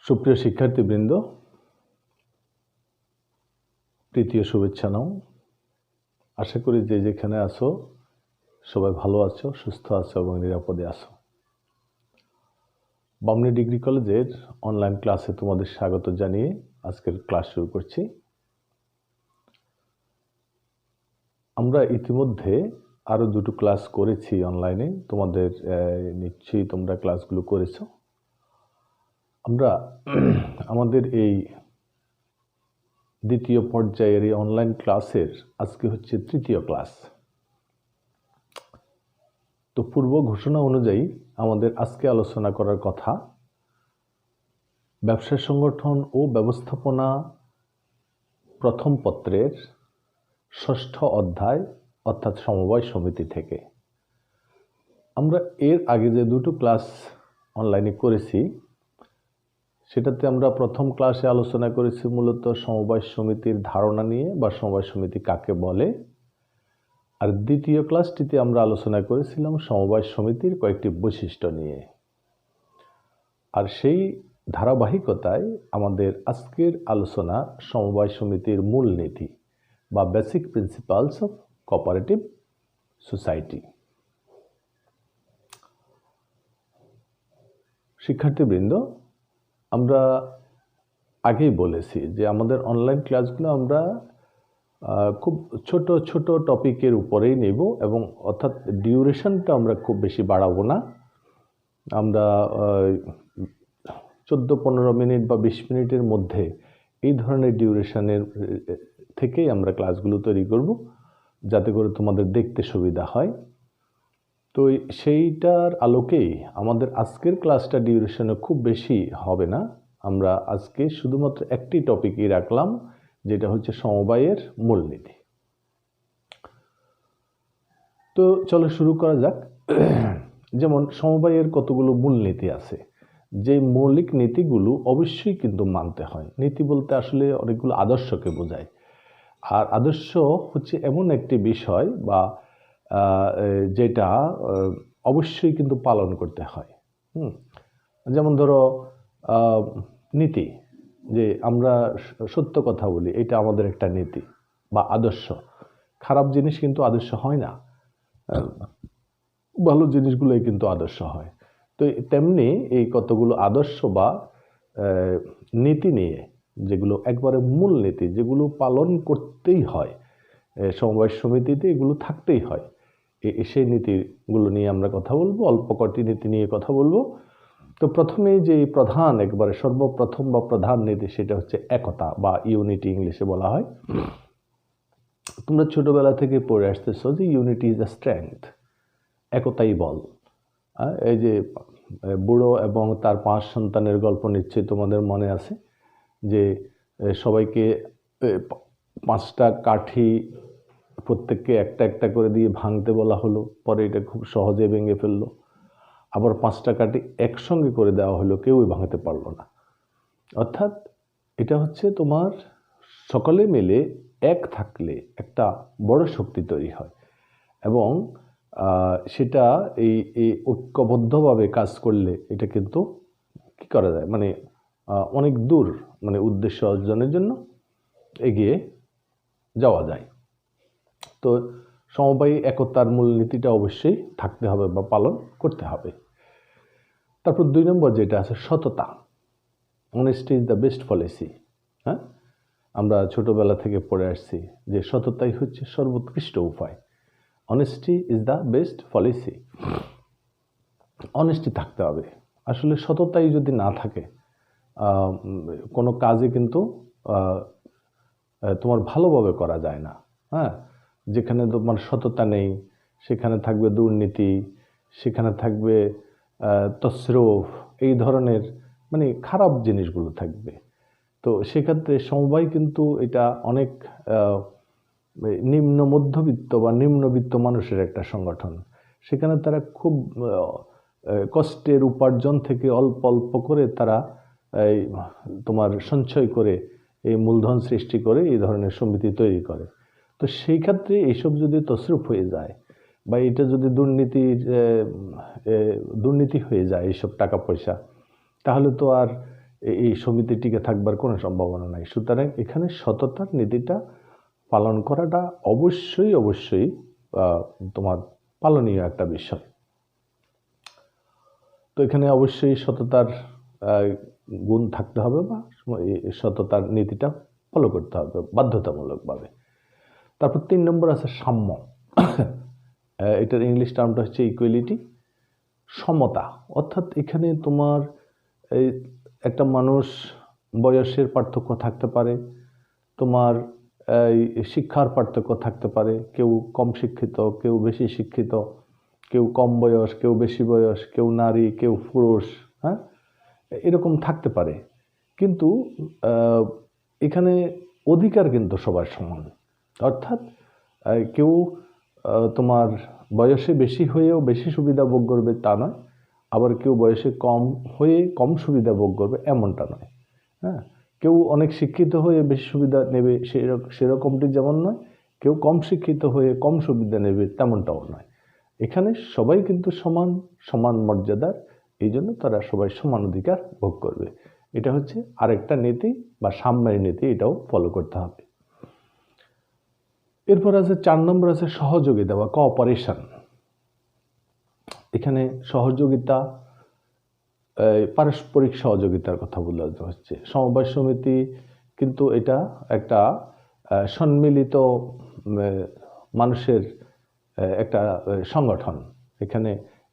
সুপ্রিয় শিক্ষার্থীবৃন্দ, তৃতীয় শুভেচ্ছা নাও। আশা করি যে যেখানে আছো সবাই ভালো আছো, সুস্থ আছো এবং নিরাপদে আছো। বামনী ডিগ্রি কলেজের অনলাইন ক্লাসে তোমাদের স্বাগত জানিয়ে আজকের ক্লাস শুরু করছি। আমরা ইতিমধ্যে আরও দুটো ক্লাস করেছি অনলাইনে, তোমাদের নিশ্চয়ই তোমরা ক্লাসগুলো করেছো। আমরা আমাদের এই দ্বিতীয় পর্যায়ের এই অনলাইন ক্লাসের আজকে হচ্ছে তৃতীয় ক্লাস। তো পূর্ব ঘোষণা অনুযায়ী আমাদের আজকে আলোচনা করার কথা ব্যবসা সংগঠন ও ব্যবস্থাপনা প্রথম পত্রের ষষ্ঠ অধ্যায় অর্থাৎ সমবায় সমিতি থেকে। আমরা এর আগে যে দুটো ক্লাস অনলাইনে করেছি সেটাতে আমরা প্রথম ক্লাসে আলোচনা করেছি মূলত সমবায় সমিতির ধারণা নিয়ে বা সমবায় সমিতি কাকে বলে, আর দ্বিতীয় ক্লাসটিতে আমরা আলোচনা করেছিলাম সমবায় সমিতির কয়েকটি বৈশিষ্ট্য নিয়ে। আর সেই ধারাবাহিকতায় আমাদের আজকের আলোচনা সমবায় সমিতির মূলনীতি বা basic principles of cooperative society. শিক্ষার্থীবৃন্দ, আমরা আগেই বলেছি যে আমাদের অনলাইন ক্লাসগুলো আমরা খুব ছোট ছোট টপিকের উপরেই নেব এবং অর্থাৎ ডিউরেশনটা আমরা খুব বেশি বাড়াবো না। আমরা 14-15 মিনিট বা 20 মিনিটের মধ্যে এই ধরনের ডিউরেশনের থেকেই আমরা ক্লাসগুলো তৈরি করব, যাতে করে তোমাদের দেখতে সুবিধা হয়। তো সেইটার আলোকেই আমাদের আজকের ক্লাসটা ডিউরেশনে খুব বেশি হবে না। আমরা আজকে শুধুমাত্র একটি টপিকই রাখলাম, যেটা হচ্ছে সমবায়ের মূলনীতি। তো চলো শুরু করা যাক। যেমন সমবায়ের কতগুলো মূলনীতি আছে, যে মৌলিক নীতিগুলো অবশ্যই কিন্তু মানতে হয়। নীতি বলতে আসলে অনেকগুলো আদর্শকে বোঝায়, আর আদর্শ হচ্ছে এমন একটি বিষয় বা যেটা অবশ্যই কিন্তু পালন করতে হয়। যেমন ধরো নীতি, যে আমরা সত্য কথা বলি, এটা আমাদের একটা নীতি বা আদর্শ। খারাপ জিনিস কিন্তু আদর্শ হয় না, ভালো জিনিসগুলোই কিন্তু আদর্শ হয়। তো তেমনি এই কতগুলো আদর্শ বা নীতি নিয়ে, যেগুলো একবারে মূল নীতি, যেগুলো পালন করতেই হয়, সমবায় সমিতিতে এগুলো থাকতেই হয়, সেই নীতিগুলো নিয়ে আমরা কথা বলবো। অল্প কটি নীতি নিয়ে কথা বলবো। তো প্রথমেই যে প্রধান, একবারে সর্বপ্রথম বা প্রধান নীতি, সেটা হচ্ছে একতা বা ইউনিটি ইংলিশে বলা হয়। তোমরা ছোটবেলা থেকে পড়ে আসতেছো যে ইউনিটি ইজ আ স্ট্রেংথ, একতাই বল। এই যে বুড়ো এবং তার 5 সন্তানের গল্প নিশ্চয়ই তোমাদের মনে আছে, যে সবাইকে 5টা কাঠি প্রত্যেককে একটা একটা করে দিয়ে ভাঙতে বলা হলো, পরে এটা খুব সহজে ভেঙে ফেললো। আবার 5টা কাঠি একসঙ্গে করে দেওয়া হলো, কেউই ভাঙতে পারলো না। অর্থাৎ এটা হচ্ছে তোমার সকলে মিলে এক থাকলে একটা বড় শক্তি তৈরি হয়, এবং সেটা এই ঐক্যবদ্ধভাবে কাজ করলে এটা কিন্তু কি করা যায়, মানে অনেক দূর, মানে উদ্দেশ্য অর্জনের জন্য এগিয়ে যাওয়া যায়। তো সমবায়ী একতার মূলনীতিটা অবশ্যই থাকতে হবে বা পালন করতে হবে। তারপর 2 নম্বর যেটা আছে সততা। Honesty is the best policy. হ্যাঁ, আমরা ছোটবেলা থেকে পড়ে আসছি যে সততাই হচ্ছে সর্বোৎকৃষ্ট উপায়। Honesty is the best policy. Honesty থাকতে হবে। আসলে সততাই যদি না থাকে, কোনো কাজে কিন্তু তোমার ভালোভাবে করা যায় না। হ্যাঁ, যেখানে তোমার সততা নেই সেখানে থাকবে দুর্নীতি, সেখানে থাকবে তসরুফ, এই ধরনের মানে খারাপ জিনিসগুলো থাকবে। তো সেক্ষেত্রে সমবায় কিন্তু এটা অনেক নিম্ন মধ্যবিত্ত বা নিম্নবিত্ত মানুষের একটা সংগঠন। সেখানে তারা খুব কষ্টের উপার্জন থেকে অল্প অল্প করে তারা তোমার সঞ্চয় করে এই মূলধন সৃষ্টি করে এই ধরনের সমিতি তৈরি করে। তো সেই ক্ষেত্রে এইসব যদি তসরুফ হয়ে যায় বা এটা যদি দুর্নীতি হয়ে যায় এইসব টাকা পয়সা, তাহলে তো আর এই সমিতি টিকে থাকবার কোনো সম্ভাবনা নাই। সুতরাং এখানে সততার নীতিটা পালন করাটা অবশ্যই তোমার পালনীয় একটা বিষয়। তো এখানে অবশ্যই সততার গুণ থাকতে হবে বা সততার নীতিটা ফলো করতে হবে বাধ্যতামূলকভাবে। তারপর 3 নম্বর আছে সাম্য। এটার ইংলিশ টার্মটা হচ্ছে ইকুয়ালিটি, সমতা। অর্থাৎ এখানে তোমার এই একটা মানুষ বয়সের পার্থক্য থাকতে পারে, তোমার এই শিক্ষার পার্থক্য থাকতে পারে, কেউ কম শিক্ষিত, কেউ বেশি শিক্ষিত, কেউ কম বয়স, কেউ বেশি বয়স, কেউ নারী, কেউ পুরুষ, হ্যাঁ, এরকম থাকতে পারে। কিন্তু এখানে অধিকার কিন্তু সবার সমান। অর্থাৎ কেউ তোমার বয়সে বেশি হয়েও বেশি সুবিধা ভোগ করবে তা নয়, আবার কেউ বয়সে কম হয়ে কম সুবিধা ভোগ করবে এমনটা নয়। হ্যাঁ, কেউ অনেক শিক্ষিত হয়ে বেশি সুবিধা নেবে সেরকমটি যেমন নয়, কেউ কম শিক্ষিত হয়ে কম সুবিধা নেবে তেমনটাও নয়। এখানে সবাই কিন্তু সমান মর্যাদার, এই জন্য তারা সবাই সমান অধিকার ভোগ করবে। এটা হচ্ছে আরেকটা নীতি বা সাম্যের নীতি, এটাও ফলো করতে হবে। এরপর আছে 4 নম্বর আছে সহযোগিতা বা কোঅপারেশন। এখানে সহযোগিতা, পারস্পরিক সহযোগিতার কথা বলা হচ্ছে। সমবায় সমিতি কিন্তু এটা একটা সম্মিলিত মানুষের একটা সংগঠন। এখানে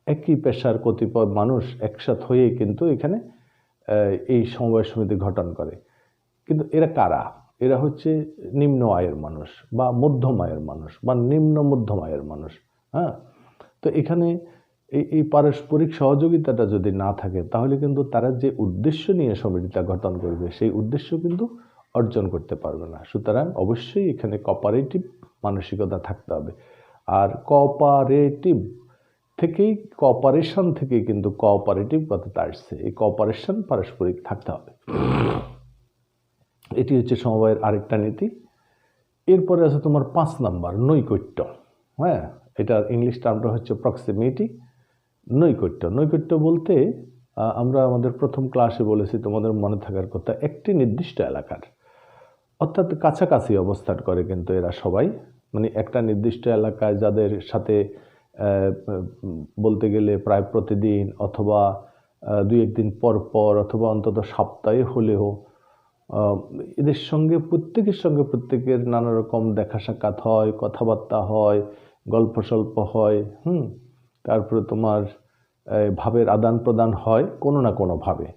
একই পেশার কতিপয় মানুষ একসাথ হয়ে কিন্তু এখানে এই সমবায় সমিতি গঠন করে। কিন্তু এরা কারা? এরা হচ্ছে নিম্ন আয়ের মানুষ বা মধ্যম আয়ের মানুষ বা নিম্ন মধ্যম আয়ের মানুষ। হ্যাঁ, তো এখানে এই পারস্পরিক সহযোগিতাটা যদি না থাকে তাহলে কিন্তু তারা যে উদ্দেশ্য নিয়ে সমিতিটা গঠন করবে সেই উদ্দেশ্য কিন্তু অর্জন করতে পারবে না। সুতরাং অবশ্যই এখানে কোঅপারেটিভ মানসিকতা থাকতে হবে। আর কোঅপারেটিভ থেকেই, কোঅপারেশন থেকেই কিন্তু কোঅপারেটিভ কথাটা আসছে। এই কোঅপারেশন পারস্পরিক থাকতে হবে। এটি হচ্ছে সমবায়ের আরেকটা নীতি। এরপরে আছে তোমার 5 নাম্বার নৈকট্য। হ্যাঁ, এটার ইংলিশ টার্মটা হচ্ছে প্রক্সিমিটি। নৈকট্য বলতে আমরা আমাদের প্রথম ক্লাসে বলেছি, তোমাদের মনে থাকার কথা, একটি নির্দিষ্ট এলাকার, অর্থাৎ কাছাকাছি অবস্থান করে কিন্তু এরা সবাই, মানে একটা নির্দিষ্ট এলাকায় যাদের সাথে বলতে গেলে প্রায় প্রতিদিন অথবা 2-1 দিন পর পর অথবা অন্তত সপ্তাহে হলেও এদের সঙ্গে প্রত্যেকের নানা রকম দেখা সাক্ষাৎ হয়, কথাবার্তা হয়, গল্প সল্প হয়। তারপরে তোমার ভাবের আদান প্রদান হয় কোনো না কোনোভাবে।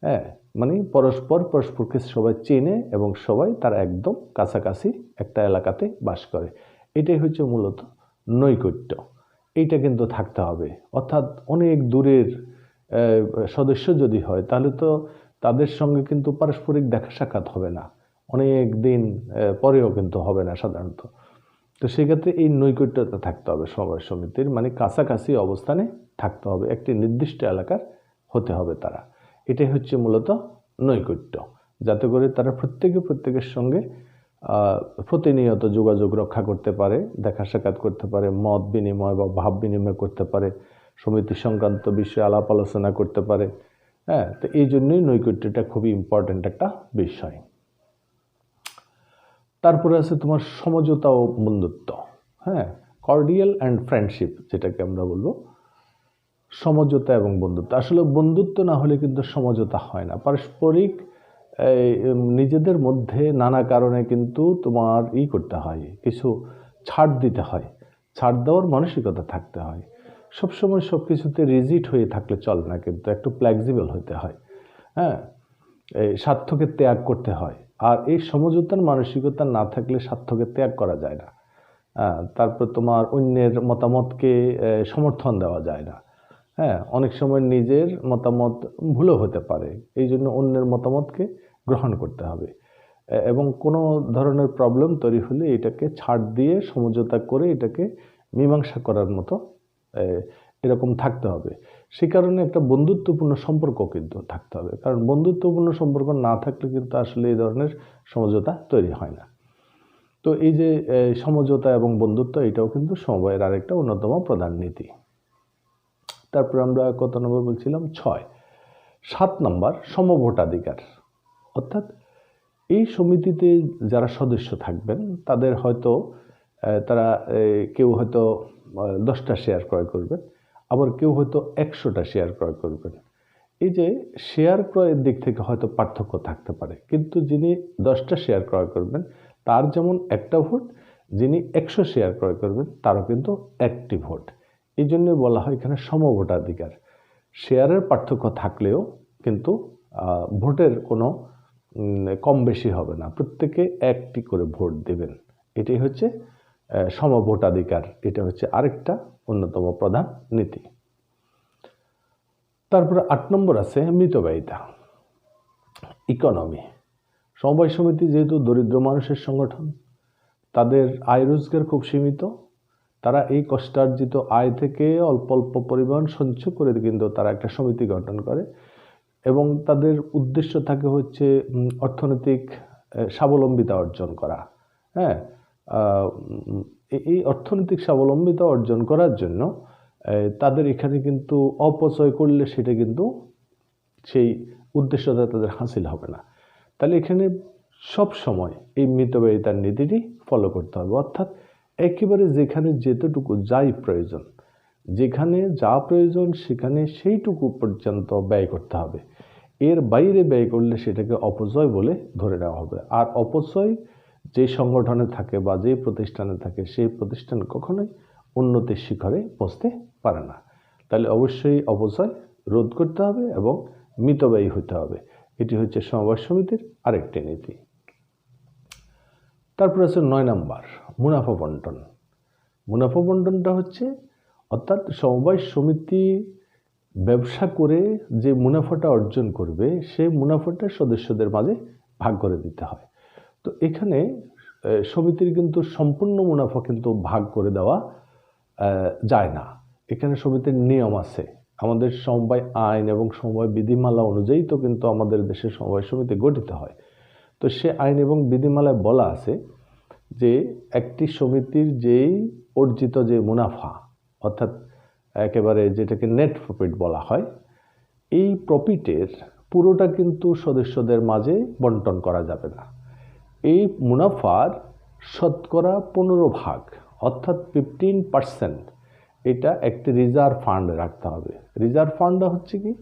হ্যাঁ, মানে পরস্পরকে সবাই চেনে এবং সবাই তারা একদম কাছাকাছি একটা এলাকাতে বাস করে। এটাই হচ্ছে মূলত নৈকট্য। এইটা কিন্তু থাকতে হবে। অর্থাৎ অনেক দূরের সদস্য যদি হয় তাহলে তো তাদের সঙ্গে কিন্তু পারস্পরিক দেখা সাক্ষাৎ হবে না, অনেক দিন পরেও কিন্তু হবে না সাধারণত। তো সেক্ষেত্রে এই নৈকট্যতা থাকতে হবে সমবায় সমিতির, মানে কাছাকাছি অবস্থানে থাকতে হবে, একটি নির্দিষ্ট এলাকার হতে হবে তারা। এটাই হচ্ছে মূলত নৈকট্য, যাতে করে তারা প্রত্যেকের সঙ্গে প্রতিনিয়ত যোগাযোগ রক্ষা করতে পারে, দেখা সাক্ষাৎ করতে পারে, মত বিনিময় বা ভাব বিনিময় করতে পারে, সমিতি সংক্রান্ত বিষয়ে আলাপ আলোচনা করতে পারে। হ্যাঁ, তো এই জন্যই নৈকট্যটা খুবই ইম্পর্ট্যান্ট একটা বিষয়। তারপরে আছে তোমার সমঝোতা ও বন্ধুত্ব। হ্যাঁ, কর্ডিয়াল অ্যান্ড ফ্রেন্ডশিপ, যেটাকে আমরা বলবো সমঝোতা এবং বন্ধুত্ব। আসলে বন্ধুত্ব না হলে কিন্তু সমঝোতা হয় না। পারস্পরিক নিজেদের মধ্যে নানা কারণে কিন্তু তোমার করতে হয়, কিছু ছাড় দিতে হয়, ছাড় দেওয়ার মানসিকতা থাকতে হয়। সবসময় সব কিছুতে রিজিড হয়ে থাকলে চলে না, কিন্তু একটু ফ্লেক্সিবল হতে হয়। হ্যাঁ, এই স্বার্থকে ত্যাগ করতে হয়। আর এই সমঝোতার মানসিকতা না থাকলে স্বার্থকে ত্যাগ করা যায় না। তারপর তোমার অন্যের মতামতকে সমর্থন দেওয়া যায় না। হ্যাঁ, অনেক সময় নিজের মতামত ভুলও হতে পারে, এই জন্য অন্যের মতামতকে গ্রহণ করতে হবে। এবং কোনো ধরনের প্রবলেম তৈরি হলে এটাকে ছাড় দিয়ে সমঝোতা করে এটাকে মীমাংসা করার মতো এরকম থাকতে হবে। সে কারণে একটা বন্ধুত্বপূর্ণ সম্পর্ক কিন্তু থাকতে হবে, কারণ বন্ধুত্বপূর্ণ সম্পর্ক না থাকলে কিন্তু আসলে এই ধরনের সমঝোতা তৈরি হয় না। তো এই যে সমঝোতা এবং বন্ধুত্ব, এটাও কিন্তু সমবায়ের আরেকটা অন্যতম প্রধান নীতি। তারপর আমরা কত নম্বর বলছিলাম? 6 7 নম্বর সমভোটাধিকার, অর্থাৎ এই সমিতিতে যারা সদস্য থাকবেন তাদের হয়তো তারা কেউ হয়তো 10টা শেয়ার ক্রয় করবেন, আবার কেউ হয়তো 100টা শেয়ার ক্রয় করবেন। এই যে শেয়ার ক্রয়ের দিক থেকে হয়তো পার্থক্য থাকতে পারে, কিন্তু যিনি 10টা শেয়ার ক্রয় করবেন তার যেমন একটা ভোট, যিনি 100 শেয়ার ক্রয় করবেন তারও কিন্তু একটি ভোট। এই জন্য বলা হয় এখানে সমভোটাধিকার। শেয়ারের পার্থক্য থাকলেও কিন্তু ভোটের কোনো কম বেশি হবে না, প্রত্যেকে একটি করে ভোট দেবেন। এটাই হচ্ছে সমভোটাধিকার। এটা হচ্ছে আরেকটা অন্যতম প্রধান নীতি। তারপরে 8 নম্বর আছে মিতব্যয়িতা, ইকোনমি। সমবায় সমিতি যেহেতু দরিদ্র মানুষের সংগঠন, তাদের আয় রোজগার খুব সীমিত, তারা এই কষ্টার্জিত আয় থেকে অল্প অল্প পরিমাণ সঞ্চয় করে কিন্তু তারা একটা সমিতি গঠন করে এবং তাদের উদ্দেশ্য থাকে হচ্ছে অর্থনৈতিক স্বাবলম্বিতা অর্জন করা। হ্যাঁ, এই অর্থনৈতিক স্বাবলম্বিতা অর্জন করার জন্য তাদের এখানে কিন্তু অপচয় করলে সেটা কিন্তু সেই উদ্দেশ্যটা তাদের হাসিল হবে না। তাহলে এখানে সব সময় এই মিতব্যয়িতার নীতিটি ফলো করতে হবে, অর্থাৎ একেবারে যেখানে যেতটুকু যাই প্রয়োজন, যেখানে যা প্রয়োজন সেখানে সেইটুকু পর্যন্ত ব্যয় করতে হবে। এর বাইরে ব্যয় করলে সেটাকে অপচয় বলে ধরে নেওয়া হবে। আর অপচয় যে সংগঠনে থাকে বা যে প্রতিষ্ঠানে থাকে সেই প্রতিষ্ঠান কখনোই উন্নতির শিখরে পৌঁছতে পারে না। তাহলে অবশ্যই অপচয় রোধ করতে হবে এবং মিতব্যয়ী হতে হবে। এটি হচ্ছে সমবায় সমিতির আরেকটি নীতি। তারপর আছে 9 নম্বর মুনাফা বন্টন। মুনাফা বন্টনটা হচ্ছে অর্থাৎ সমবায় সমিতি ব্যবসা করে যে মুনাফাটা অর্জন করবে সেই মুনাফাটা সদস্যদের মাঝে ভাগ করে দিতে হয়। তো এখানে সমিতির কিন্তু সম্পূর্ণ মুনাফা কিন্তু ভাগ করে দেওয়া যায় না। এখানে সমিতির নিয়ম আছে। আমাদের সমবায় আইন এবং সমবায় বিধিমালা অনুযায়ী তো কিন্তু আমাদের দেশে সমবায় সমিতি গঠিত হয়। তো সে আইন এবং বিধিমালায় বলা আছে যে একটি সমিতির যেই অর্জিত যে মুনাফা, অর্থাৎ একেবারে যেটাকে নেট প্রফিট বলা হয়, এই প্রফিটের পুরোটা কিন্তু সদস্যদের মাঝে বন্টন করা যাবে না। এই মুনাফার শতকরা 15% অর্থাৎ 15% এটা একটি রিজার্ভ ফান্ডে রাখতে হবে। রিজার্ভ ফান্ডটা হচ্ছে কি?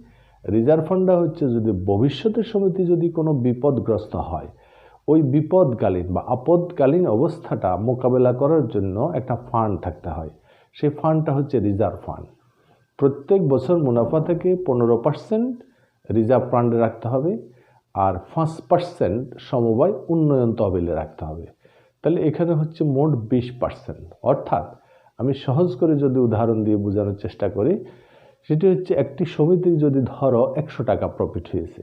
রিজার্ভ ফান্ডটা হচ্ছে যদি ভবিষ্যতে সমিতি যদি কোনো বিপদগ্রস্ত হয়, ওই বিপদকালীন বা আপদকালীন অবস্থাটা মোকাবেলা করার জন্য একটা ফান্ড থাকতে হয়। সেই ফান্ডটা হচ্ছে রিজার্ভ ফান্ড। প্রত্যেক বছর মুনাফা থেকে 15% রিজার্ভ ফান্ডে রাখতে হবে আর 5% সমবায় উন্নয়ন তহবিলে রাখতে হবে। তাহলে এখানে হচ্ছে মোট 20%। অর্থাৎ আমি সহজ করে যদি উদাহরণ দিয়ে বোঝানোর চেষ্টা করি, সেটি হচ্ছে একটি সমিতির যদি ধরো 100 টাকা প্রফিট হয়েছে,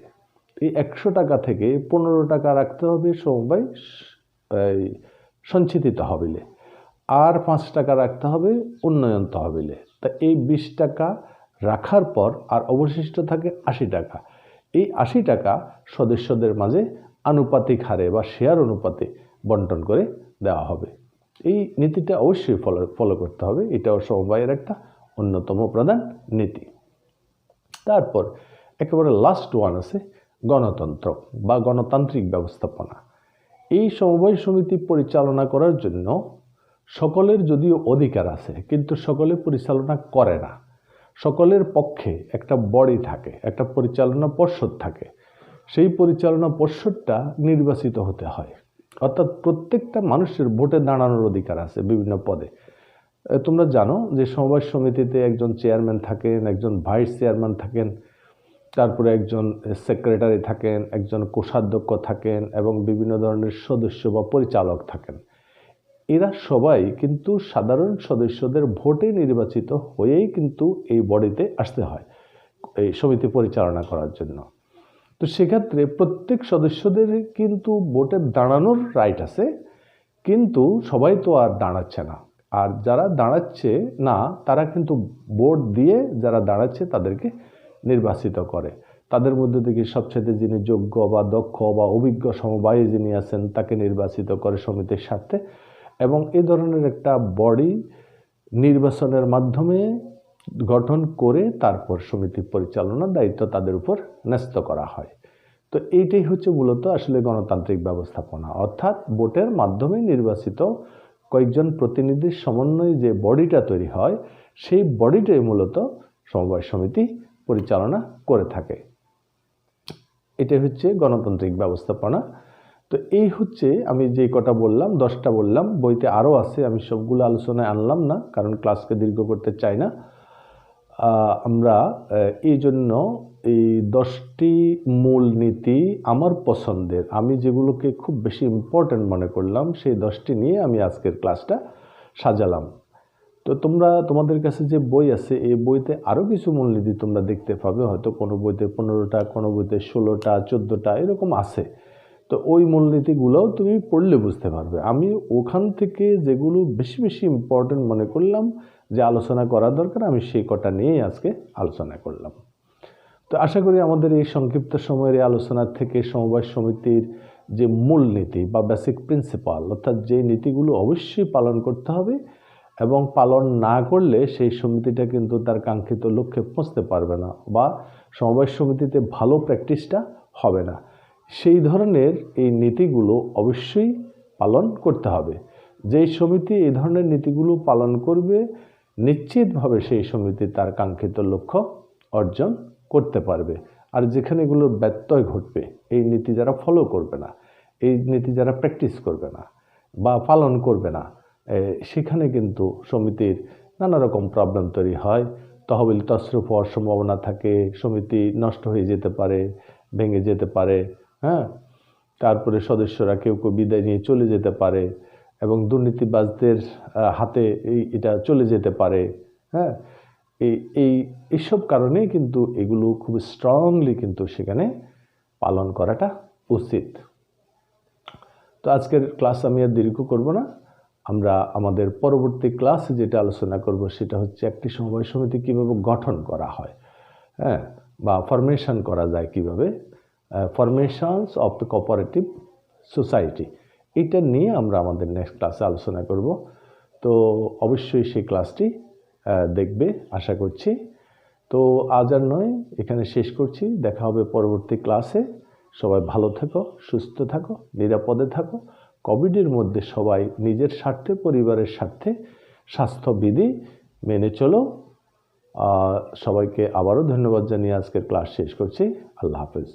এই 100 টাকা থেকে 15 টাকা রাখতে হবে সমবায় সঞ্চিতি তহবিলে আর 5 টাকা রাখতে হবে উন্নয়ন তহবিলে। তা এই 20 টাকা রাখার পর আর অবশিষ্ট থাকে 80 টাকা। এই 80 টাকা সদস্যদের মাঝে আনুপাতিক হারে বা শেয়ার অনুপাতে বন্টন করে দেওয়া হবে। এই নীতিটা অবশ্যই ফলো করতে হবে। এটাও সমবায়ের একটা অন্যতম প্রধান নীতি। তারপর একেবারে লাস্ট ওয়ান আছে গণতন্ত্র বা গণতান্ত্রিক ব্যবস্থাপনা। এই সমবায় সমিতি পরিচালনা করার জন্য সকলের যদিও অধিকার আছে, কিন্তু সকলে পরিচালনা করে না। সকলের পক্ষে একটা বডি থাকে, একটা পরিচালনা পর্ষদ থাকে। সেই পরিচালনা পর্ষদটা নির্বাচিত হতে হয়, অর্থাৎ প্রত্যেকটা মানুষের ভোটে দাঁড়ানোর অধিকার আছে বিভিন্ন পদে। তোমরা জানো যে সমবায় সমিতিতে একজন চেয়ারম্যান থাকেন, একজন ভাইস চেয়ারম্যান থাকেন, তারপরে একজন সেক্রেটারি থাকেন, একজন কোষাধ্যক্ষ থাকেন এবং বিভিন্ন ধরনের সদস্য বা পরিচালক থাকেন। এরা সবাই কিন্তু সাধারণ সদস্যদের ভোটে নির্বাচিত হয়েই কিন্তু এই বডিতে আসতে হয় এই সমিতি পরিচালনা করার জন্য। তো সেক্ষেত্রে প্রত্যেক সদস্যদের কিন্তু ভোটে দাঁড়ানোর রাইট আছে, কিন্তু সবাই তো আর দাঁড়াচ্ছে না। আর যারা দাঁড়াচ্ছে না তারা কিন্তু ভোট দিয়ে যারা দাঁড়াচ্ছে তাদেরকে নির্বাচিত করে। তাদের মধ্যে থেকে সবচেয়ে যিনি যোগ্য বা দক্ষ বা অভিজ্ঞ সমবায়ী যিনি আছেন তাকে নির্বাচিত করে সমিতির স্বার্থে। এবং এই ধরনের একটা বডি নির্বাচনের মাধ্যমে গঠন করে তারপর সমিতি পরিচালনার দায়িত্ব তাদের উপর ন্যস্ত করা হয়। তো এইটাই হচ্ছে মূলত আসলে গণতান্ত্রিক ব্যবস্থাপনা, অর্থাৎ ভোটের মাধ্যমে নির্বাচিত কয়েকজন প্রতিনিধির সমন্বয়ে যে বডিটা তৈরি হয়, সেই বডিটাই মূলত সমবায় সমিতি পরিচালনা করে থাকে। এটাই হচ্ছে গণতান্ত্রিক ব্যবস্থাপনা। তো এই হচ্ছে আমি যে কটা বললাম, 10টা বললাম, বইতে আরও আছে, আমি সবগুলো আলোচনায় আনলাম না কারণ ক্লাসকে দীর্ঘ করতে চাই না। আমরা এই জন্য এই 10টি মূল নীতি আমার পছন্দের, আমি যেগুলোকে খুব বেশি ইম্পর্ট্যান্ট মনে করলাম, সেই 10টি নিয়ে আমি আজকের ক্লাসটা সাজালাম। তো তোমাদের কাছে যে বই আছে, এই বইতে আরও কিছু মূলনীতি তোমরা দেখতে পাবে, হয়তো কোনো বইতে 15টা, কোনো বইতে 16টা, 14টা এরকম আছে। তো ওই মূলনীতিগুলোও তুমি পড়লে বুঝতে পারবে। আমি ওখান থেকে যেগুলো বেশি বেশি ইম্পর্টেন্ট মনে করলাম যে আলোচনা করা দরকার, আমি সেই কটা নিয়েই আজকে আলোচনা করলাম। তো আশা করি আমাদের এই সংক্ষিপ্ত সময়ের এই আলোচনার থেকে সমবায় সমিতির যে মূলনীতি বা বেসিক প্রিন্সিপাল, অর্থাৎ যে নীতিগুলো অবশ্যই পালন করতে হবে এবং পালন না করলে সেই সমিতিটা কিন্তু তার কাঙ্ক্ষিত লক্ষ্যে পৌঁছতে পারবে না বা সমবায় সমিতিতে ভালো প্র্যাকটিসটা হবে না, সেই ধরনের এই নীতিগুলো অবশ্যই পালন করতে হবে। যেই সমিতি এই ধরনের নীতিগুলো পালন করবে, নিশ্চিতভাবে সেই সমিতি তার কাঙ্ক্ষিত লক্ষ্য অর্জন করতে পারবে। আর যেখানে এগুলোর ব্যত্যয় ঘটবে, এই নীতি যারা ফলো করবে না, এই নীতি যারা প্র্যাকটিস করবে না বা পালন করবে না, সেখানে কিন্তু সমিতির নানা রকম প্রবলেম তৈরি হয়। তহবিল তছরূপ হওয়ার সম্ভাবনা থাকে, সমিতি নষ্ট হয়ে যেতে পারে, ভেঙে যেতে পারে, হ্যাঁ, তারপরে সদস্যরা কেউ কেউ বিদায় নিয়ে চলে যেতে পারে এবং দুর্নীতিবাজদের হাতে এটা চলে যেতে পারে, হ্যাঁ। এইসব কারণে কিন্তু এগুলো খুব স্ট্রংলি কিন্তু সেখানে পালন করাটা উচিত। তো আজকের ক্লাস আমি আর দীর্ঘ করব না, আমরা আমাদের পরবর্তী ক্লাসে যেটা আলোচনা করব সেটা হচ্ছে একটি সমবায় সমিতি কীভাবে গঠন করা হয়, হ্যাঁ, বা ফরমেশন করা যায় কীভাবে, formations of the cooperative society, এটা নিয়ে আমরা আমাদের নেক্সট ক্লাসে আলোচনা করব। তো অবশ্যই সেই ক্লাসটি দেখবে আশা করছি। তো আজ আর নয়, এখানে শেষ করছি, দেখা হবে পরবর্তী ক্লাসে। সবাই ভালো থাকো, সুস্থ থাকো, নিরাপদে থাকো। কোভিডের মধ্যে সবাই নিজের স্বার্থে, পরিবারের স্বার্থে স্বাস্থ্যবিধি মেনে চলো। সবাইকে আবারও ধন্যবাদ জানিয়ে আজকের ক্লাস শেষ করছি। আল্লাহ হাফেজ।